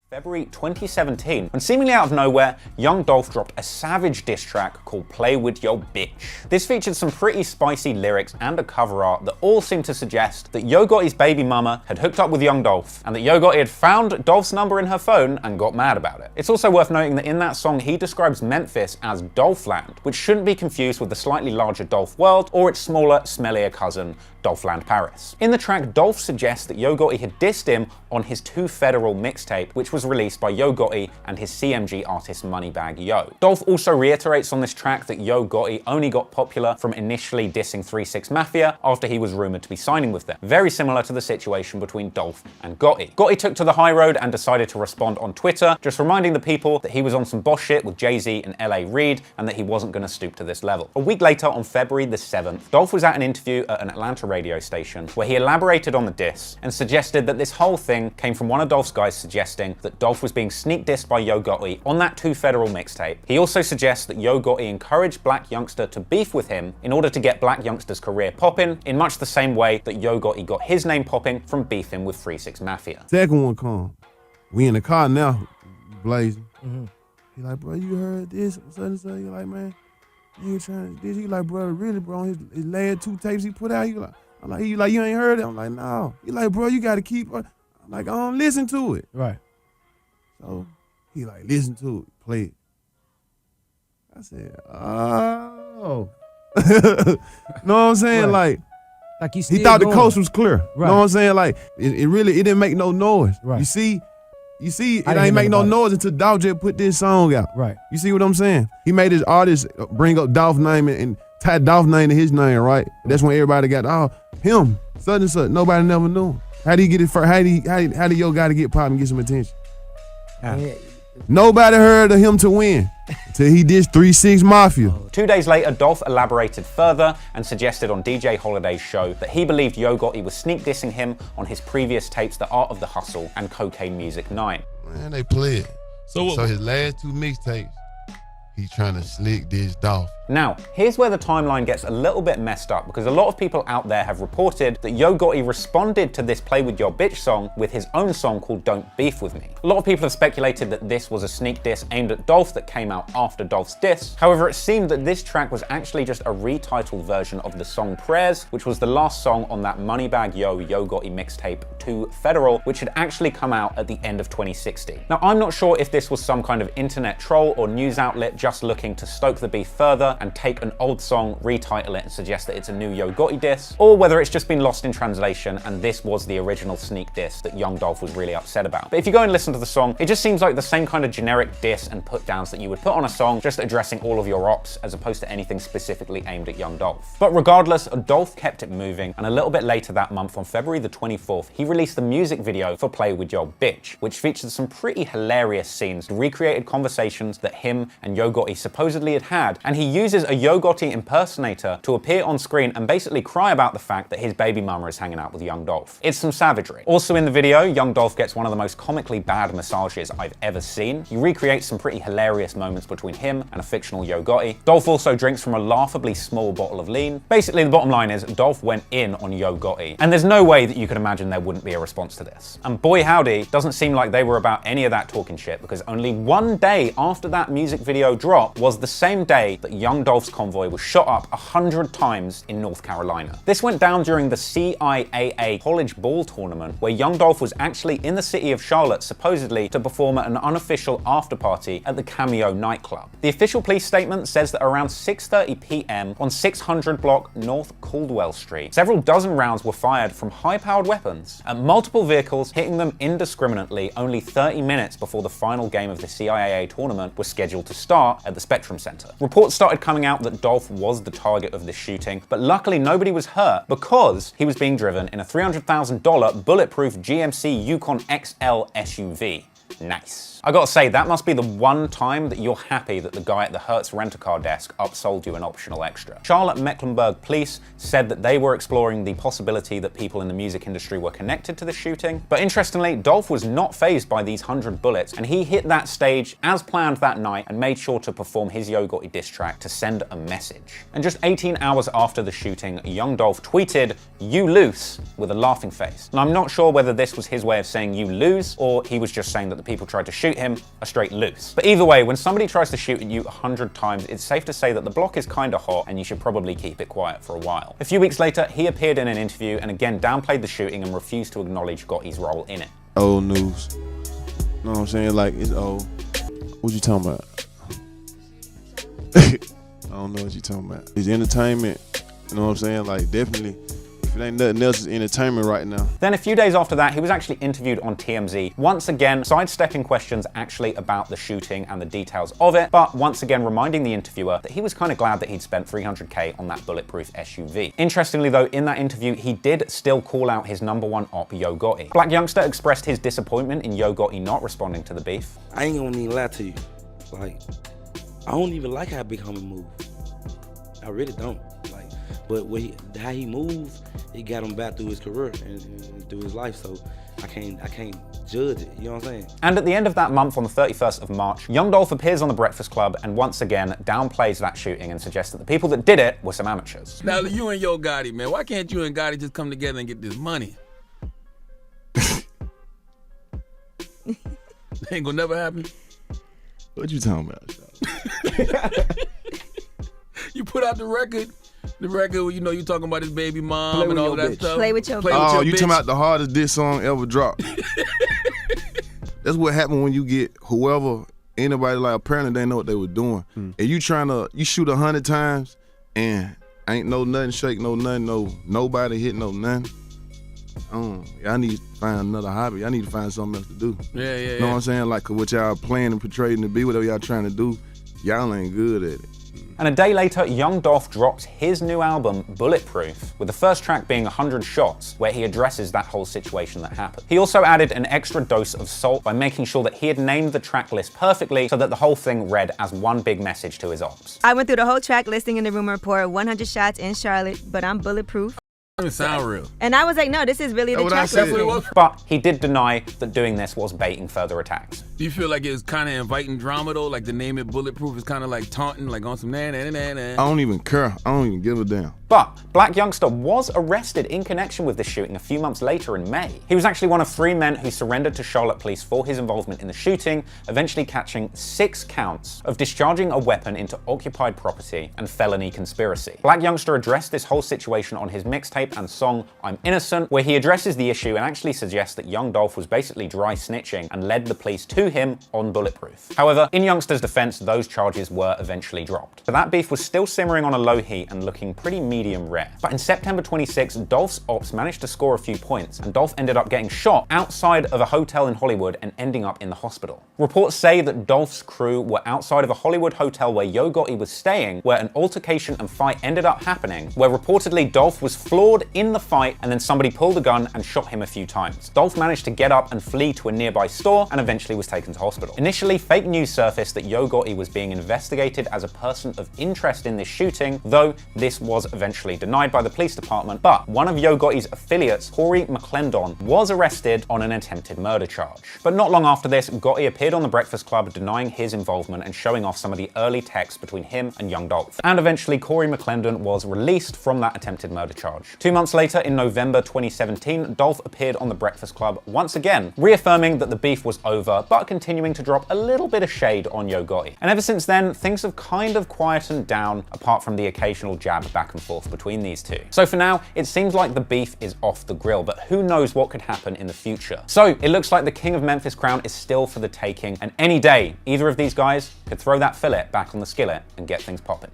February 2017, when seemingly out of nowhere, young Dolph dropped a savage diss track called Play With Yo Bitch. This featured some pretty spicy lyrics and a cover art that all seemed to suggest that Yo Gotti's baby mama had hooked up with young Dolph, and that Yo Gotti had found Dolph's number in her phone and got mad about it. It's also worth noting that in that song he describes Memphis as Dolphland, which shouldn't be confused with the slightly larger Dolph World or its smaller, smellier cousin, Dolphland Paris. In the track, Dolph suggests that Yo Gotti had dissed him on his 2 Federal mixtape, which was released by Yo Gotti and his CMG artist Moneybagg Yo. Dolph also reiterates on this track that Yo Gotti only got popular from initially dissing 3 6 Mafia after he was rumored to be signing with them. Very similar to the situation between Dolph and Gotti. Gotti took to the high road and decided to respond on Twitter, just reminding the people that he was on some boss shit with Jay-Z and LA Reid and that he wasn't going to stoop to this level. A week later, on February the 7th, Dolph was at an interview at an Atlanta radio station where he elaborated on the diss and suggested that this whole thing came from one of Dolph's guys suggesting that Dolph was being sneak dissed by Yo Gotti on that 2 Federal mixtape. He also suggests that Yo Gotti encouraged Black Youngster to beef with him in order to get Black Youngster's career popping, in much the same way that Yo Gotti got his name popping from beefing with 3 6 Mafia. Second one come. We in the car now, blazing. He like, bro, you heard this? Such. You like, man, you ain't trying to this. He like, bro, really, bro, his last 2 tapes he put out, he like, I'm like, you ain't heard it? I'm like, no. He like, bro, you gotta keep, I'm like, I don't listen to it. Right. So he like, listen to it, play it. I said, oh. Know what I'm saying? Right. Like he thought the coast was clear. Right. Know what I'm saying? Like it really didn't make no noise. Right. You see, it ain't make no noise until Dolph just put this song out. Right. You see what I'm saying? He made his artist bring up Dolph's name and tie Dolph's name to his name, right? That's when everybody got, him, such and such. Nobody never knew him. How did he get it first? How did Yo Gotti get pop and get some attention? Nobody heard of him to win till he did 3 6 Mafia. 2 days later, Dolph elaborated further and suggested on DJ Holiday's show that he believed Yo Gotti was sneak dissing him on his previous tapes, The Art of the Hustle and Cocaine Music 9. Man, they play it. So his last 2 mixtapes, he's trying to slick diss Dolph. Now, here's where the timeline gets a little bit messed up, because a lot of people out there have reported that Yo Gotti responded to this Play With Your Bitch song with his own song called Don't Beef With Me. A lot of people have speculated that this was a sneak diss aimed at Dolph that came out after Dolph's diss. However, it seemed that this track was actually just a retitled version of the song Prayers, which was the last song on that Moneybagg Yo Gotti mixtape 2 Federal, which had actually come out at the end of 2016. Now, I'm not sure if this was some kind of internet troll or news outlet just looking to stoke the beef further and take an old song, retitle it and suggest that it's a new Yo Gotti diss, or whether it's just been lost in translation and this was the original sneak diss that young Dolph was really upset about. But if you go and listen to the song, it just seems like the same kind of generic diss and put downs that you would put on a song, just addressing all of your ops as opposed to anything specifically aimed at young Dolph. But regardless, Dolph kept it moving, and a little bit later that month, on February the 24th, he released the music video for Play With Yo Bitch, which featured some pretty hilarious scenes, recreated conversations that him and Yo Gotti supposedly had, and he uses a Yo Gotti impersonator to appear on screen and basically cry about the fact that his baby mama is hanging out with young Dolph. It's some savagery. Also in the video, young Dolph gets one of the most comically bad massages I've ever seen. He recreates some pretty hilarious moments between him and a fictional Yo Gotti. Dolph also drinks from a laughably small bottle of lean. Basically, the bottom line is Dolph went in on Yo Gotti, and there's no way that you could imagine there wouldn't be a response to this. And boy howdy, doesn't seem like they were about any of that talking shit, because only 1 day after that music video drop was the same day that young Dolph's convoy was shot up 100 times in North Carolina. This went down during the CIAA College Ball Tournament, where young Dolph was actually in the city of Charlotte, supposedly to perform at an unofficial after party at the Cameo nightclub. The official police statement says that around 6:30 p.m. on 600 block North Caldwell Street, several dozen rounds were fired from high-powered weapons at multiple vehicles, hitting them indiscriminately only 30 minutes before the final game of the CIAA tournament was scheduled to start at the Spectrum Center. Reports started coming out that Dolph was the target of this shooting, but luckily nobody was hurt because he was being driven in a $300,000 bulletproof GMC Yukon XL SUV. Nice. I gotta say, that must be the one time that you're happy that the guy at the Hertz rent-a-car desk upsold you an optional extra. Charlotte-Mecklenburg police said that they were exploring the possibility that people in the music industry were connected to the shooting, but interestingly, Dolph was not fazed by these 100 bullets, and he hit that stage as planned that night and made sure to perform his Yo Gotti diss track to send a message. And just 18 hours after the shooting, young Dolph tweeted, "You loose," with a laughing face. And I'm not sure whether this was his way of saying you lose, or he was just saying that the people tried to shoot him are straight loose. But either way, when somebody tries to shoot at you 100 times, it's safe to say that the block is kinda hot and you should probably keep it quiet for a while. A few weeks later, he appeared in an interview and again downplayed the shooting and refused to acknowledge Gotti's role in it. Old news. Know what I'm saying? Like, it's old. What you talking about? I don't know what you talking about. It's entertainment. You know what I'm saying? Like, definitely. If it ain't nothing else, it's entertainment right now. Then a few days after that, he was actually interviewed on TMZ, once again sidestepping questions actually about the shooting and the details of it, but once again reminding the interviewer that he was kind of glad that he'd spent $300K on that bulletproof SUV. Interestingly though, in that interview, he did still call out his #1 op, Yo Gotti. Black Youngster expressed his disappointment in Yo Gotti not responding to the beef. I ain't gonna even lie to you. Like, I don't even like how Big Homie move. I really don't. Like, but how he moves, it got him back through his career and through his life. So I can't judge it. You know what I'm saying? And at the end of that month, on the 31st of March, Young Dolph appears on The Breakfast Club and once again downplays that shooting and suggests that the people that did it were some amateurs. Now you and Yo Gotti, man, why can't you and Gotti just come together and get this money? Ain't gonna never happen. What you talking about? You put out the record, you know, you talking about his baby mom and all of that stuff. Play with your bitch. Oh, you talking about the hardest diss song ever dropped. That's what happened when you get whoever, anybody, like apparently they know what they were doing. And you shoot 100 times and ain't no nothing shake, no nothing, nobody hit no nothing. I need to find another hobby. I need to find something else to do. Yeah. You know what I'm saying? Like what y'all playing and portraying to be, whatever y'all trying to do, y'all ain't good at it. And a day later, Young Dolph drops his new album, Bulletproof, with the first track being 100 Shots, where he addresses that whole situation that happened. He also added an extra dose of salt by making sure that he had named the track list perfectly so that the whole thing read as one big message to his ops. I went through the whole track listing in the rumor report, 100 shots in Charlotte, but I'm bulletproof. Doesn't sound real. And I was like, no, this is really the track listing. But he did deny that doing this was baiting further attacks. Do you feel like it was kind of inviting drama though? Like the name it Bulletproof is kind of like taunting, like on some I don't even care. I don't even give a damn. But Black Youngster was arrested in connection with this shooting a few months later in May. He was actually one of 3 men who surrendered to Charlotte police for his involvement in the shooting, eventually catching 6 counts of discharging a weapon into occupied property and felony conspiracy. Black Youngster addressed this whole situation on his mixtape and song I'm Innocent, where he addresses the issue and actually suggests that Young Dolph was basically dry snitching and led the police to him on Bulletproof. However, in Youngster's defense, those charges were eventually dropped. But that beef was still simmering on a low heat and looking pretty medium rare. But in September 26, Dolph's ops managed to score a few points, and Dolph ended up getting shot outside of a hotel in Hollywood and ending up in the hospital. Reports say that Dolph's crew were outside of a Hollywood hotel where Yo Gotti was staying, where an altercation and fight ended up happening, where reportedly Dolph was floored in the fight and then somebody pulled a gun and shot him a few times. Dolph managed to get up and flee to a nearby store and eventually was taken to hospital. Initially, fake news surfaced that Yo Gotti was being investigated as a person of interest in this shooting, though this was eventually denied by the police department. But one of Yo Gotti's affiliates, Corey McClendon, was arrested on an attempted murder charge. But not long after this, Gotti appeared on The Breakfast Club denying his involvement and showing off some of the early texts between him and Young Dolph. And eventually, Corey McClendon was released from that attempted murder charge. 2 months later, in November 2017, Dolph appeared on The Breakfast Club once again, reaffirming that the beef was over, but continuing to drop a little bit of shade on Yo Gotti. And ever since then, things have kind of quietened down, apart from the occasional jab back and forth between these two. So for now, it seems like the beef is off the grill, but who knows what could happen in the future. So it looks like the King of Memphis crown is still for the taking, and any day, either of these guys could throw that fillet back on the skillet and get things popping.